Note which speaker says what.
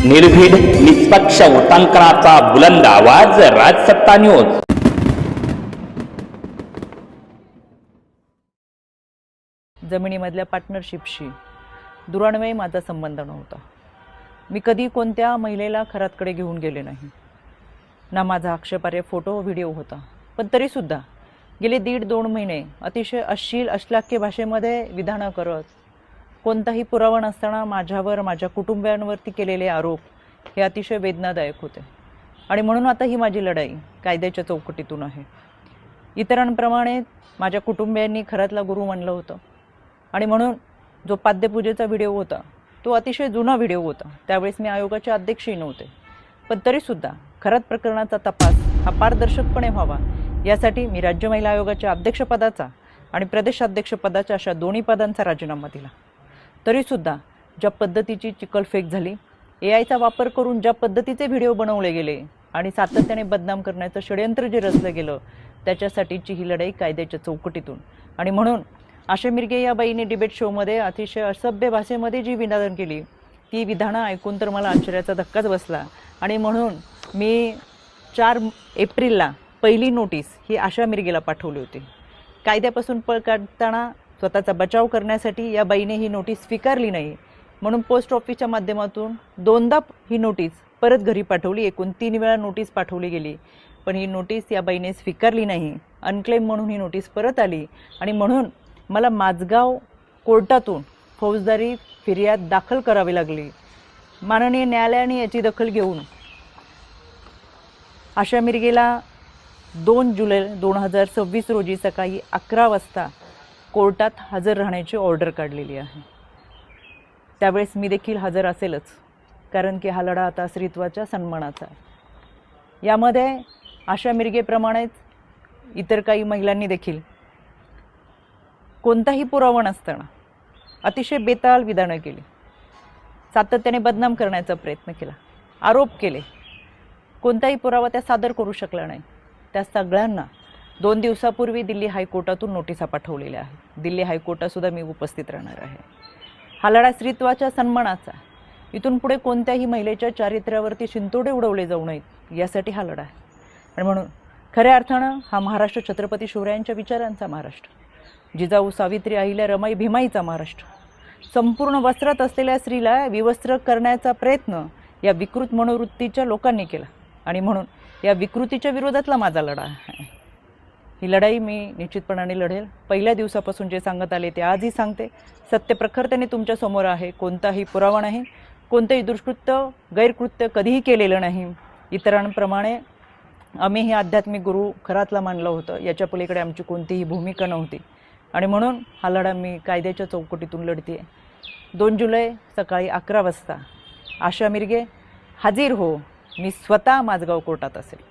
Speaker 1: निर्भीड निष्पक्ष वृत्तांकनाचा बुलंद आवाज, राजसत्ता न्यूज।
Speaker 2: जमिनीमधल्या पार्टनरशिपशी दुरान्वये माझा संबंध नव्हता। मी कधी कोणत्या महिलेला खरातकडे घेऊन गेले नाही, ना माझा आक्षेपार्ह फोटो व्हिडिओ होता। पण तरीसुद्धा गेले 1.5-2 महिने अतिशय अश्लील अश्लाघ्य भाषेमध्ये विधानं करत, कोणताही पुरावा नसताना माझ्यावर माझ्या कुटुंबियांवरती केलेले आरोप हे अतिशय वेदनादायक होते। आणि म्हणून आता ही माझी लढाई कायद्याच्या चौकटीतून आहे। इतरांप्रमाणे माझ्या कुटुंबियांनी खरातला गुरु म्हणलं होतं आणि म्हणून जो पाद्यपूजेचा व्हिडिओ होता तो अतिशय जुना व्हिडिओ होता। त्यावेळेस मी आयोगाचे अध्यक्षही नव्हते, पण तरीसुद्धा खरात प्रकरणाचा तपास हा पारदर्शकपणे व्हावा यासाठी मी राज्य महिला आयोगाच्या अध्यक्षपदाचा आणि प्रदेशाध्यक्षपदाच्या अशा दोन्ही पदांचा राजीनामा दिला। तरीसुद्धा ज्या पद्धतीची चिखलफेक झाली, एआयचा वापर करून ज्या पद्धतीचे व्हिडिओ बनवले गेले आणि सातत्याने बदनाम करण्याचं षडयंत्र जे रचलं गेलं, त्याच्यासाठीची ही लढाई कायद्याच्या चौकटीतून। आणि म्हणून आशा मिरगे या बाईने डिबेट शोमध्ये अतिशय असभ्य भाषेमध्ये जी विधानं केली, ती विधानं ऐकून तर मला आश्चर्याचा धक्काच बसला। आणि म्हणून मी 4 एप्रिलला पहिली नोटीस ही आशा मिरगेला पाठवली होती। कायद्यापासून पळ काढताना स्वतःचा बचाव करण्यासाठी या बाईने ही नोटीस स्वीकारली नाही, म्हणून पोस्ट ऑफिसच्या माध्यमातून 2दा ही नोटीस परत घरी पाठवली। एकूण 3 वेळा नोटीस पाठवली गेली, पण ही नोटीस या बाईने स्वीकारली नाही। अनक्लेम म्हणून ही नोटीस परत आली आणि म्हणून मला माझगाव कोर्टातून फौजदारी फिर्याद दाखल करावी लागली। माननीय न्यायालयाने याची दखल घेऊन आशा मिरगेला 2 जुलै 2026 रोजी सकाळी 11 वाजता कोर्टात हजर राहण्याची ऑर्डर काढलेली आहे। त्यावेळेस मी देखील हजर असेलच, कारण की हा लढा आता स्त्रीत्वाच्या सन्मानाचा आहे। यामध्ये आशा मिरगेप्रमाणेच इतर काही महिलांनी देखील कोणताही पुरावा नसताना अतिशय बेताल विधानं केली, सातत्याने बदनाम करण्याचा प्रयत्न केला, आरोप केले। कोणताही पुरावा त्या सादर करू शकला नाही। त्या सगळ्यांना 2 दिवसापूर्वी दिल्ली हायकोर्टातून नोटिसा पाठवलेल्या आहेत। दिल्ली हायकोर्टातसुद्धा मी उपस्थित राहणार आहे। हा लढा स्त्रीत्वाच्या सन्मानाचा, इथून पुढे कोणत्याही महिलेच्या चारित्र्यावरती शिंतोडे उडवले जाऊ नयेत यासाठी हा लढा आहे। आणि म्हणून खऱ्या अर्थानं हा महाराष्ट्र छत्रपती शिवरायांच्या विचारांचा महाराष्ट्र, जिजाऊ सावित्री अहिल्या रमाई भीमाईचा महाराष्ट्र। संपूर्ण वस्त्रात असलेल्या स्त्रीला विवस्त्र करण्याचा प्रयत्न या विकृत मनोवृत्तीच्या लोकांनी केला आणि म्हणून या विकृतीच्या विरोधातला माझा लढा आहे। ही लढाई मी निश्चितपणाने लढेल। पहिल्या दिवसापासून जे सांगत आले ते आजही सांगते। सत्य प्रखरतेने तुमच्या समोर आहे। कोणताही पुरावा नाही, कोणतेही दुष्कृत्य गैरकृत्य कधीही केलेलं नाही। इतरांप्रमाणे आम्ही हे आध्यात्मिक गुरु खरातला मानलं होतं, याच्या पलीकडे आमची कोणतीही भूमिका नव्हती। आणि म्हणून हा लढा मी कायद्याच्या चौकटीतून लढते। 2 जुलै सकाळी 11 वाजता आशा मिरगे हाजीर हो, मी स्वतः माझगाव कोर्टात असेल।